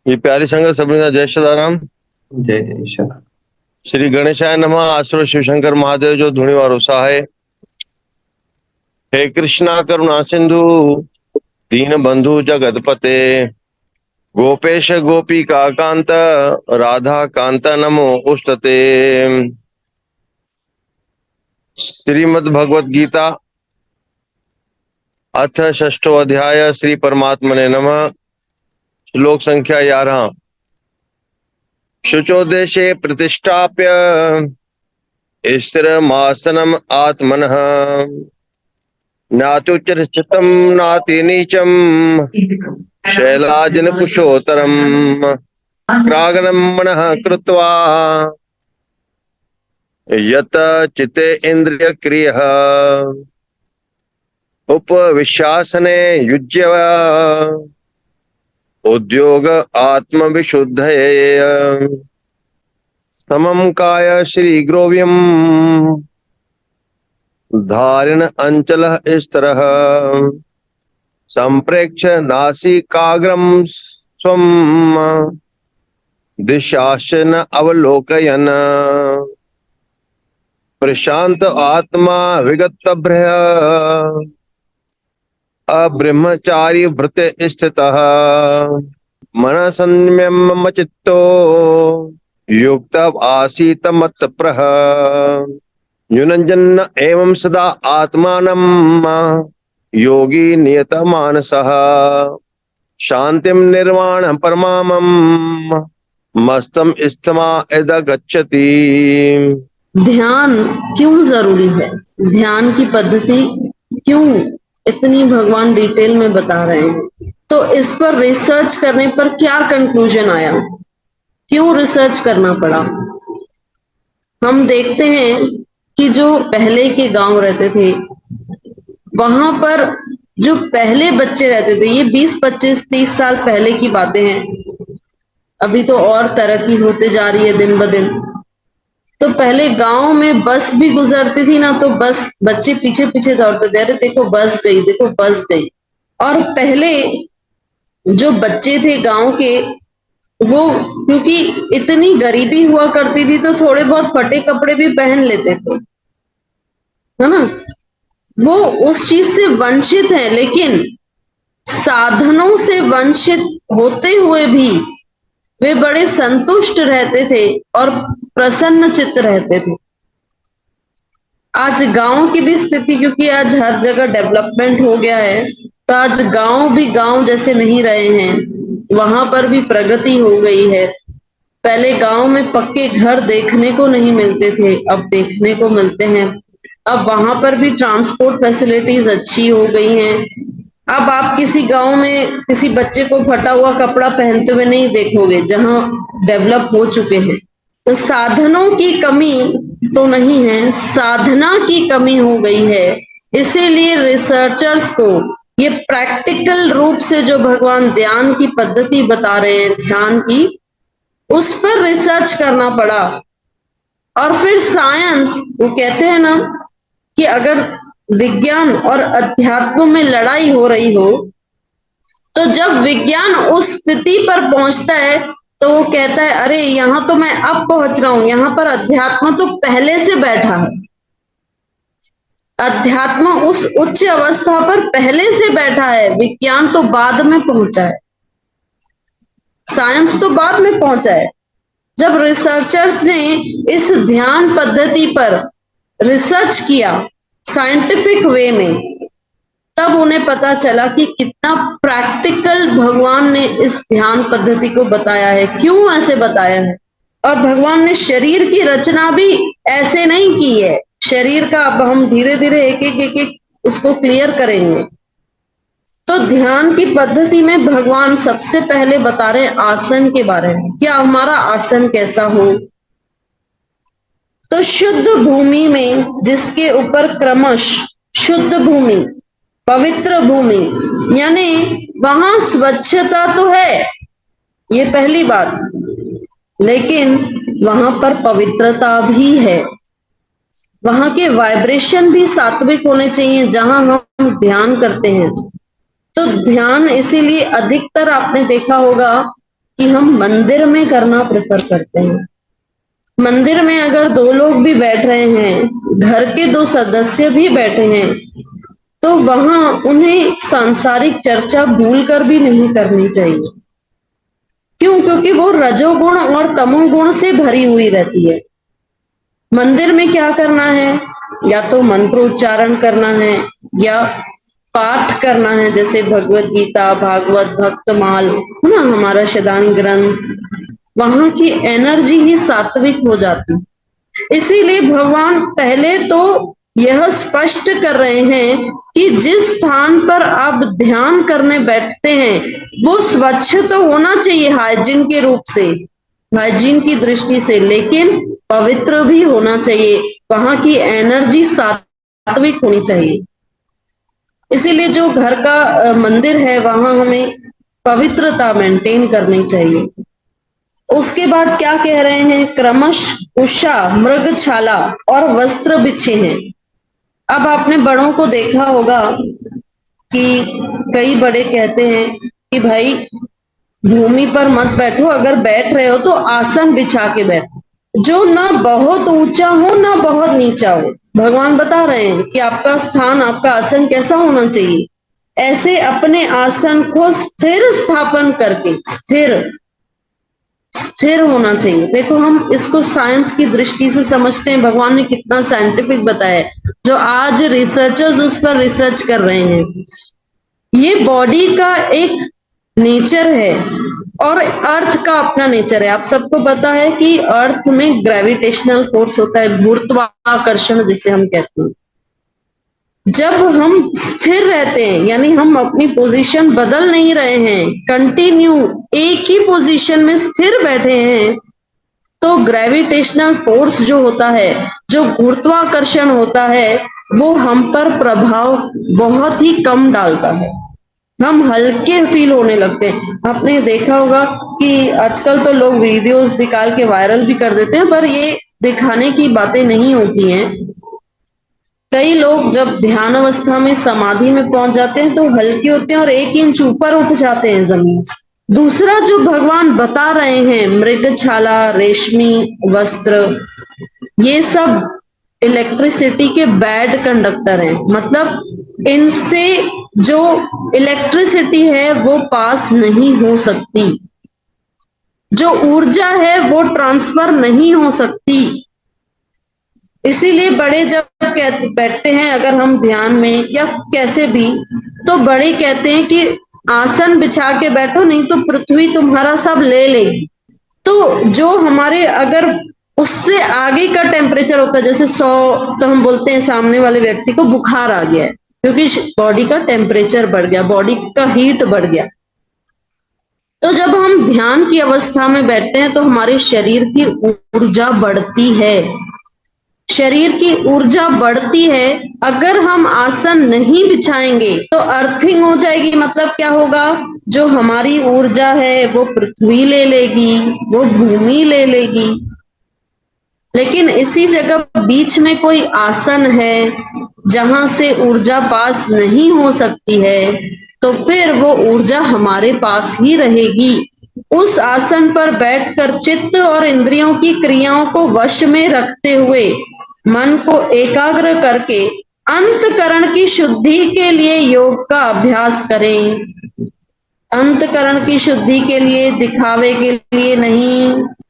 ये प्यारी संगत सभी का जय सदाराम। जय जय ईश्वर। श्री गणेशाय नमः। आश्रो शिवशंकर महादेव जो धुनि वारो सहाय। हे कृष्णा करुणा सिंधु दीन बंधु जगतपते गोपेश गोपिका कांत राधा कांत नमो उष्टते। श्रीमद् भगवत गीता अथ षष्ठो अध्याय श्री परमात्मने नमः। श्लोक संख्या 11। शुचोदेशे प्रतिष्ठाप्य स्थिरमासनम आत्मनः नात्युच्चरितम नाति नीचम शैलाजिन कुशोत्तरम क्रागनम मनः कृत्वा यत चिते इंद्रिय क्रियः उपविश्यासने युज्य उद्योग आत्म विशुद्धये समम काय श्री ग्रोव्यम धारिण अंचल स्तरः संप्रेक्ष नासिकाग्रम स्वम दिशाशन अवलोकयन प्रशांत आत्मा विगतभ्य अब्रह्मचारी व्रत स्थितः मन संयम चित्तो युक्त आसीत मत प्रह युनंजन एवं सदा आत्मानं योगी नियत मानसः शांतिम निर्वाण परमामम मस्तम स्थमा यद गच्छति। ध्यान क्यों जरूरी है? ध्यान की पद्धति क्यों इतनी भगवान डिटेल में बता रहे हैं? तो इस पर रिसर्च करने पर क्या कंक्लूजन आया? क्यों रिसर्च करना पड़ा? हम देखते हैं कि जो पहले के गांव रहते थे वहां पर जो पहले बच्चे रहते थे, ये 20, 25, 30 साल पहले की बातें हैं। अभी तो और तरक्की होते जा रही है दिन ब दिन। तो पहले गांव में बस भी गुजरती थी ना, तो बस बच्चे पीछे पीछे दौड़ते थे, अरे देखो बस गई, देखो बस गई। और पहले जो बच्चे थे गांव के, वो क्योंकि इतनी गरीबी हुआ करती थी तो थोड़े बहुत फटे कपड़े भी पहन लेते थे, है ना। वो उस चीज से वंचित है, लेकिन साधनों से वंचित होते हुए भी वे बड़े संतुष्ट रहते थे और प्रसन्न चित्त रहते थे। आज गांव की भी स्थिति, क्योंकि आज हर जगह डेवलपमेंट हो गया है, तो आज गांव भी गांव जैसे नहीं रहे हैं, वहां पर भी प्रगति हो गई है। पहले गांव में पक्के घर देखने को नहीं मिलते थे, अब देखने को मिलते हैं। अब वहां पर भी ट्रांसपोर्ट फैसिलिटीज अच्छी हो गई हैं। अब आप किसी गांव में किसी बच्चे को फटा हुआ कपड़ा पहनते हुए नहीं देखोगे, जहां डेवलप हो चुके हैं। तो साधनों की कमी तो नहीं है, साधना की कमी हो गई है। इसीलिए रिसर्चर्स को ये प्रैक्टिकल रूप से जो भगवान ध्यान की पद्धति बता रहे हैं, ध्यान की, उस पर रिसर्च करना पड़ा। और फिर साइंस, वो कहते हैं ना कि अगर विज्ञान और अध्यात्म में लड़ाई हो रही हो, तो जब विज्ञान उस स्थिति पर पहुंचता है तो वो कहता है अरे यहां तो मैं अब पहुंच रहा हूं, यहां पर अध्यात्म तो पहले से बैठा है। अध्यात्म उस उच्च अवस्था पर पहले से बैठा है, विज्ञान तो बाद में पहुंचा है, साइंस तो बाद में पहुंचा है। जब रिसर्चर्स ने इस ध्यान पद्धति पर रिसर्च किया साइंटिफिक वे में, तब उन्हें पता चला कि कितना प्रैक्टिकल भगवान ने इस ध्यान पद्धति को बताया है, क्यों ऐसे बताया है। और भगवान ने शरीर की रचना भी ऐसे नहीं की है। शरीर का अब हम धीरे धीरे एक एक उसको क्लियर करेंगे। तो ध्यान की पद्धति में भगवान सबसे पहले बता रहे हैं आसन के बारे में, क्या हमारा आसन कैसा हो। तो शुद्ध भूमि में, जिसके ऊपर क्रमश शुद्ध भूमि, पवित्र भूमि, यानी वहां स्वच्छता तो है, ये पहली बात, लेकिन वहां पर पवित्रता भी है। वहां के वाइब्रेशन भी सात्विक होने चाहिए जहां हम ध्यान करते हैं। तो ध्यान इसीलिए अधिकतर आपने देखा होगा कि हम मंदिर में करना प्रेफर करते हैं। मंदिर में अगर दो लोग भी बैठ रहे हैं, घर के दो सदस्य भी बैठे हैं, तो वहां उन्हें सांसारिक चर्चा भूलकर भी नहीं करनी चाहिए। क्यों? क्योंकि वो रजोगुण और तमोगुण से भरी हुई रहती है। मंदिर में क्या करना है? या तो मंत्रोच्चारण करना है या पाठ करना है, जैसे भगवत गीता, भागवत, भक्तमाल, है ना, हमारा शैदानी ग्रंथ। वहां की एनर्जी ही सात्विक हो जाती। इसीलिए भगवान पहले तो यह स्पष्ट कर रहे हैं कि जिस स्थान पर आप ध्यान करने बैठते हैं वो स्वच्छ तो होना चाहिए हाइजीन के रूप से, हाइजीन की दृष्टि से, लेकिन पवित्र भी होना चाहिए। वहां की एनर्जी सात्विक होनी चाहिए। इसीलिए जो घर का मंदिर है वहां हमें पवित्रता मेंटेन करनी चाहिए। उसके बाद क्या कह रहे हैं? क्रमश उषा मृगछाला और वस्त्र बिछे हैं। अब आपने बड़ों को देखा होगा कि कई बड़े कहते हैं कि भाई भूमि पर मत बैठो, अगर बैठ रहे हो तो आसन बिछा के बैठो, जो ना बहुत ऊंचा हो ना बहुत नीचा हो। भगवान बता रहे हैं कि आपका स्थान, आपका आसन कैसा होना चाहिए। ऐसे अपने आसन को स्थिर स्थापन करके स्थिर होना चाहिए। देखो, हम इसको साइंस की दृष्टि से समझते हैं, भगवान ने कितना साइंटिफिक बताया है, जो आज रिसर्चर्स उस पर रिसर्च कर रहे हैं। ये बॉडी का एक नेचर है और अर्थ का अपना नेचर है। आप सबको पता है कि अर्थ में ग्रेविटेशनल फोर्स होता है, गुरुत्वाकर्षण जिसे हम कहते हैं। जब हम स्थिर रहते हैं, यानी हम अपनी पोजीशन बदल नहीं रहे हैं, कंटिन्यू एक ही पोजीशन में स्थिर बैठे हैं, तो ग्रेविटेशनल फोर्स जो होता है, जो गुरुत्वाकर्षण होता है, वो हम पर प्रभाव बहुत ही कम डालता है। हम हल्के फील होने लगते हैं। आपने देखा होगा कि आजकल तो लोग वीडियोस निकाल के वायरल भी कर देते हैं, पर ये दिखाने की बातें नहीं होती हैं। कई लोग जब ध्यान अवस्था में समाधि में पहुंच जाते हैं तो हल्के होते हैं और 1 इंच ऊपर उठ जाते हैं जमीन से। दूसरा जो भगवान बता रहे हैं, मृगछाला, रेशमी वस्त्र, ये सब इलेक्ट्रिसिटी के बैड कंडक्टर हैं। मतलब इनसे जो इलेक्ट्रिसिटी है वो पास नहीं हो सकती, जो ऊर्जा है वो ट्रांसफर नहीं हो सकती। इसीलिए बड़े जब बैठते हैं, अगर हम ध्यान में या कैसे भी, तो बड़े कहते हैं कि आसन बिछा के बैठो, नहीं तो पृथ्वी तुम्हारा सब ले लेगी। तो जो हमारे अगर उससे आगे का टेम्परेचर होता है, जैसे 100, तो हम बोलते हैं सामने वाले व्यक्ति को बुखार आ गया है, क्योंकि बॉडी का टेम्परेचर बढ़ गया, बॉडी का हीट बढ़ गया। तो जब हम ध्यान की अवस्था में बैठते हैं तो हमारे शरीर की ऊर्जा बढ़ती है, शरीर की ऊर्जा बढ़ती है। अगर हम आसन नहीं बिछाएंगे तो अर्थिंग हो जाएगी। मतलब क्या होगा? जो हमारी ऊर्जा है वो पृथ्वी ले लेगी, वो भूमि ले लेगी। लेकिन इसी जगह बीच में कोई आसन है जहां से ऊर्जा पास नहीं हो सकती है, तो फिर वो ऊर्जा हमारे पास ही रहेगी। उस आसन पर बैठकर चित्त और इंद्रियों की क्रियाओं को वश में रखते हुए मन को एकाग्र करके अंतकरण की शुद्धि के लिए योग का अभ्यास करें। अंतकरण की शुद्धि के लिए, दिखावे के लिए नहीं।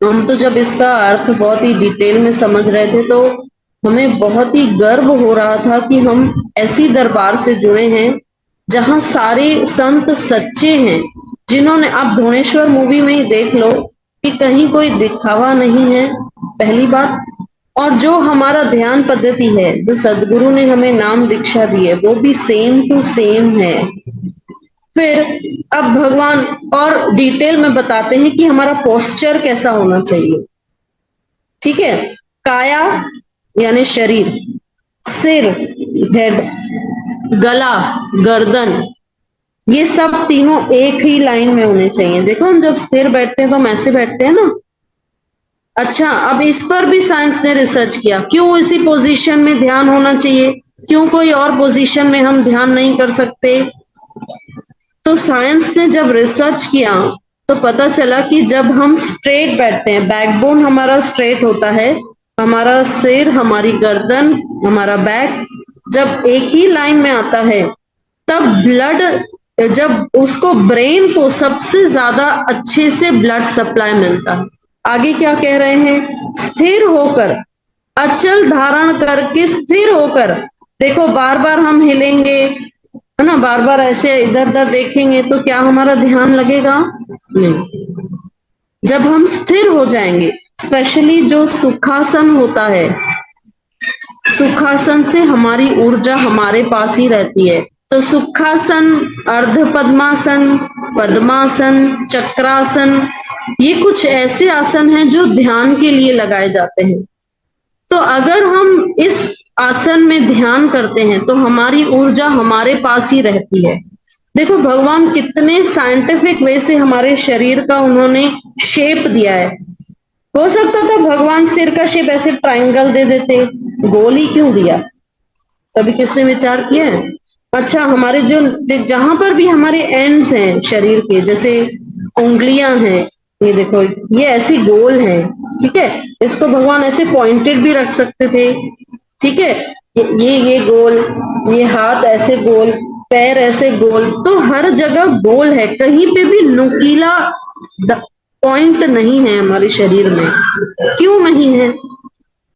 हम तो जब इसका अर्थ बहुत ही डिटेल में समझ रहे थे तो हमें बहुत ही गर्व हो रहा था कि हम ऐसी दरबार से जुड़े हैं जहां सारे संत सच्चे हैं, जिन्होंने, आप धोणेश्वर मूवी में ही देख लो कि कहीं कोई दिखावा नहीं है, पहली बात। और जो हमारा ध्यान पद्धति है, जो सदगुरु ने हमें नाम दीक्षा दी है, वो भी सेम टू सेम है। फिर अब भगवान और डिटेल में बताते हैं कि हमारा पोस्चर कैसा होना चाहिए। ठीक है, काया यानी शरीर, सिर हेड, गला गर्दन, ये सब तीनों एक ही लाइन में होने चाहिए। देखो, हम जब स्थिर बैठते हैं तो हम ऐसे बैठते हैं ना। अच्छा, अब इस पर भी साइंस ने रिसर्च किया, क्यों इसी पोजीशन में ध्यान होना चाहिए, क्यों कोई और पोजीशन में हम ध्यान नहीं कर सकते। तो साइंस ने जब रिसर्च किया तो पता चला कि जब हम स्ट्रेट बैठते हैं, बैकबोन हमारा स्ट्रेट होता है, हमारा सिर, हमारी गर्दन, हमारा बैक जब एक ही लाइन में आता है, तब ब्लड, जब उसको ब्रेन को सबसे ज्यादा अच्छे से ब्लड सप्लाई मिलता है। आगे क्या कह रहे हैं? स्थिर होकर, अचल धारण करके स्थिर होकर, देखो बार बार हम हिलेंगे, है ना, बार बार ऐसे इधर उधर देखेंगे तो क्या हमारा ध्यान लगेगा? नहीं। जब हम स्थिर हो जाएंगे, स्पेशली जो सुखासन होता है, सुखासन से हमारी ऊर्जा हमारे पास ही रहती है। तो सुखासन, अर्ध पद्मासन, पद्मासन, चक्रासन, ये कुछ ऐसे आसन हैं जो ध्यान के लिए लगाए जाते हैं। तो अगर हम इस आसन में ध्यान करते हैं तो हमारी ऊर्जा हमारे पास ही रहती है। देखो भगवान कितने साइंटिफिक वे से हमारे शरीर का उन्होंने शेप दिया है। हो सकता था भगवान सिर का शेप ऐसे ट्रायंगल दे देते, गोल ही क्यों दिया? कभी किसने विचार किया है? अच्छा, हमारे जो जहां पर भी हमारे एंड्स हैं शरीर के, जैसे उंगलियां हैं, ये देखो ये ऐसी गोल है, ठीक है, इसको भगवान ऐसे पॉइंटेड भी रख सकते थे, ठीक है, ये गोल, ये हाथ ऐसे गोल, पैर ऐसे गोल, तो हर जगह गोल है, कहीं पे भी नुकीला पॉइंट नहीं है हमारे शरीर में। क्यों नहीं है?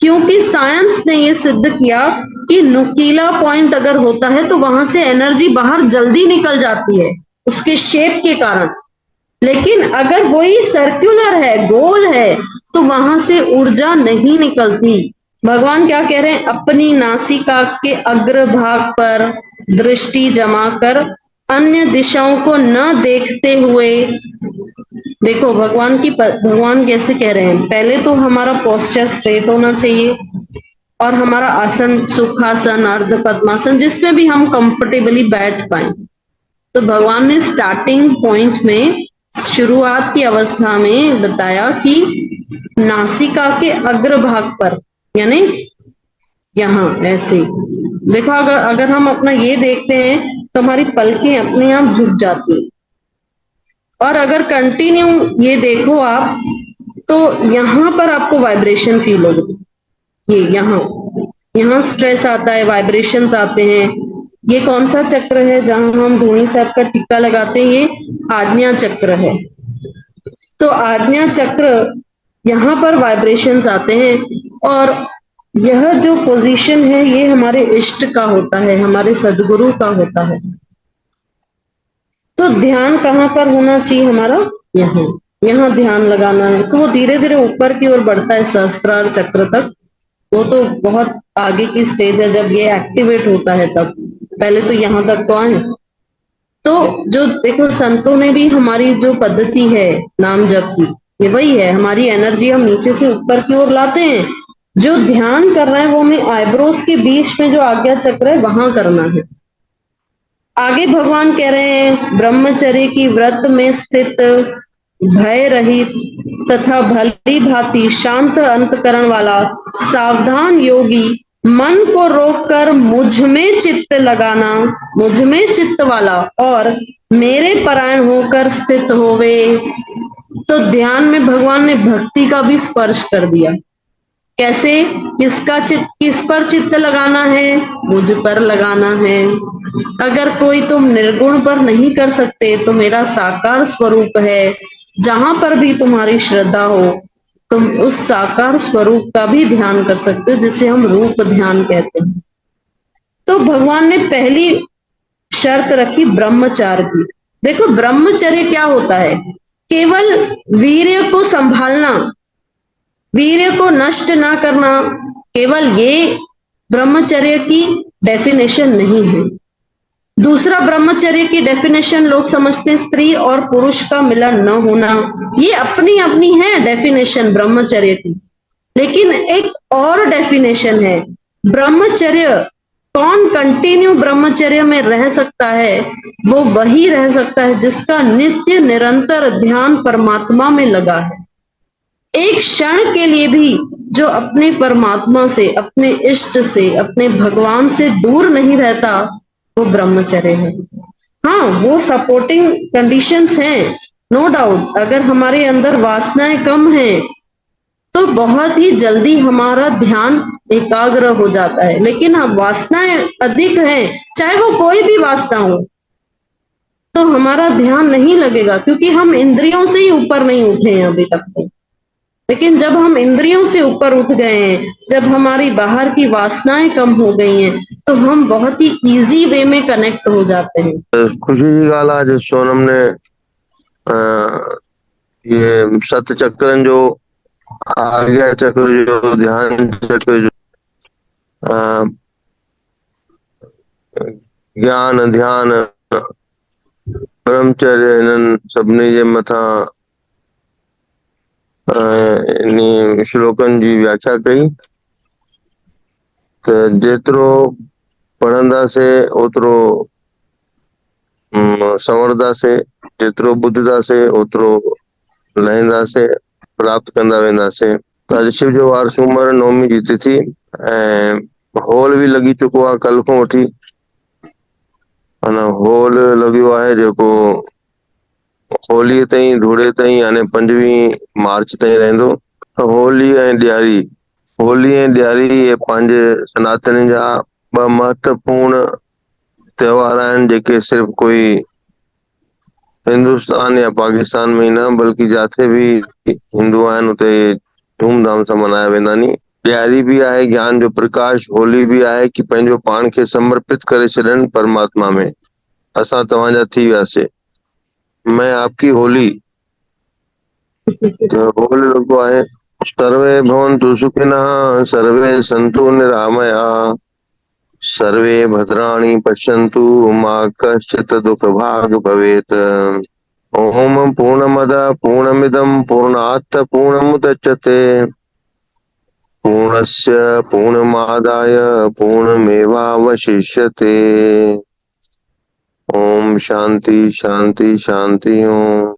क्योंकि साइंस ने ये सिद्ध किया कि नुकीला पॉइंट अगर होता है तो वहां से एनर्जी बाहर जल्दी निकल जाती है, उसके शेप के कारण। लेकिन अगर वही सर्कुलर है, गोल है, तो वहां से ऊर्जा नहीं निकलती। भगवान क्या कह रहे हैं? अपनी नासिका के अग्रभाग पर दृष्टि जमा कर अन्य दिशाओं को न देखते हुए, देखो भगवान कैसे कह रहे हैं? पहले तो हमारा पोस्चर स्ट्रेट होना चाहिए और हमारा आसन सुखासन, अर्ध पद्मासन, जिसमें भी हम कंफर्टेबली बैठ पाए। तो भगवान ने स्टार्टिंग पॉइंट में, शुरुआत की अवस्था में बताया कि नासिका के अग्रभाग पर, यानी यहां ऐसे देखो, अगर हम अपना ये देखते हैं तो हमारी पलकें अपने आप झुक जाती हैं। और अगर कंटिन्यू ये देखो आप, तो यहां पर आपको वाइब्रेशन फील होगी। ये यहाँ स्ट्रेस आता है, वाइब्रेशंस आते हैं। ये कौन सा चक्र है जहां हम धोनी साहब का टीका लगाते हैं? ये आज्ञा चक्र है। तो आज्ञा चक्र, यहाँ पर वाइब्रेशंस आते हैं, और यह जो पोजीशन है ये हमारे इष्ट का होता है, हमारे सदगुरु का होता है। तो ध्यान कहाँ पर होना चाहिए हमारा? यहाँ ध्यान लगाना है। तो वो धीरे धीरे ऊपर की ओर बढ़ता है सहस्त्रार चक्र तक। वो तो बहुत आगे की स्टेज है, जब ये एक्टिवेट होता है तब। पहले तो यहाँ तक तो आए। तो जो देखो संतों ने भी हमारी जो पद्धति है नाम जप की, ये वही है। हमारी एनर्जी हम नीचे से ऊपर की ओर लाते हैं। जो ध्यान कर रहा है वो हमें आईब्रोज के बीच में जो आज्ञा चक्र है वहां करना है। आगे भगवान कह रहे हैं, ब्रह्मचर्य की व्रत में स्थित, भय रहित तथा भली भांति शांत अंतकरण वाला सावधान योगी मन को रोककर मुझ में चित्त लगाना, मुझ में चित्त वाला और मेरे परायण होकर स्थित होवे। तो ध्यान में भगवान ने भक्ति का भी स्पर्श कर दिया। कैसे? किस पर चित्त लगाना है? मुझ पर लगाना है। अगर कोई तुम निर्गुण पर नहीं कर सकते तो मेरा साकार स्वरूप है, जहां पर भी तुम्हारी श्रद्धा हो तुम उस साकार स्वरूप का भी ध्यान कर सकते हो, जिसे हम रूप ध्यान कहते हैं। तो भगवान ने पहली शर्त रखी ब्रह्मचार्य की। देखो ब्रह्मचर्य क्या होता है? केवल वीर्य को संभालना, वीर्य को नष्ट ना करना, केवल ये ब्रह्मचर्य की डेफिनेशन नहीं है। दूसरा ब्रह्मचर्य की डेफिनेशन लोग समझते हैं स्त्री और पुरुष का मिलन न होना। ये अपनी अपनी है डेफिनेशन ब्रह्मचर्य की। लेकिन एक और डेफिनेशन है ब्रह्मचर्य। कौन कंटिन्यू ब्रह्मचर्य में रह सकता है? वो वही रह सकता है जिसका नित्य निरंतर ध्यान परमात्मा में लगा है। एक क्षण के लिए भी जो अपने परमात्मा से, अपने इष्ट से, अपने भगवान से दूर नहीं रहता, वो ब्रह्मचर्य है। हाँ, वो सपोर्टिंग कंडीशंस हैं, नो डाउट अगर हमारे अंदर वासनाएं कम हैं तो बहुत ही जल्दी हमारा ध्यान एकाग्र हो जाता है, लेकिन अब वासनाएं अधिक हैं, चाहे वो कोई भी वासना हो, तो हमारा ध्यान नहीं लगेगा क्योंकि हम इंद्रियों से ही ऊपर नहीं उठे हैं अभी तक तो। लेकिन जब हम इंद्रियों से ऊपर उठ गए हैं, जब हमारी बाहर की वासनाएं कम हो गई हैं, तो हम बहुत ही इजी वे में कनेक्ट हो जाते हैं। ख़ुशी जी ॻाल्हि आहे जो सोनम ने ये सत चक्रनि जो आज्ञा चक्र जो ध्यान चक्र जो ज्ञान ध्यान ब्रह्मचर्य इन्हनि सभिनी जे मथां इन श्लोकनि जी व्याख्या कई त जेतिरो पढ़ंदासीं ओतिरो संवरंदासीं, जेतिरो ॿुधंदासीं ओतिरो लहींदासीं, प्राप्त कंदा वेंदासीं। अॼु शिव जो वार सूमर नवमी जी तिथि ऐं होल बि लॻी चुको आहे कल्ह खां वठी। अञा होल लॻियो आहे जेको होलीअ ताईं धूड़े ताईं यानी 25 मार्च ताईं रहंदो। होली ऐं ॾियारी, होली ऐं ॾियारी इहे पंहिंजे सनातनी जा ॿ महत्वपूर्ण त्योहार आहिनि जेके सिर्फ़ कोई हिंदुस्तान या पाकिस्तान में ही न बल्कि जिथे भी हिंदू आहिनि उते धूमधाम सां मल्हाया वेंदा आहिनि। ॾियारी भी आहे ज्ञान जो प्रकाश, होली भी आहे कि पंहिंजो पाण खे समर्पित करे छॾनि परमात्मा में। असां तव्हांजा थी वियासीं, मैं आपकी होली। तो होली लॻो आहे सर्वे भवन्तु सुखिनः सर्वे सन्तु निरामया सर्वे भद्राणि पश्यन्तु मा कश्चित् दुःखभाग् भवेत्। ओम पूर्णमद पूर्णमिदं पूर्णात् पूर्णमुदच्यते पूर्णस्य पूर्णमादाय पूर्णमेवावशिष्यते। ओम शांति शांति शांति ओम।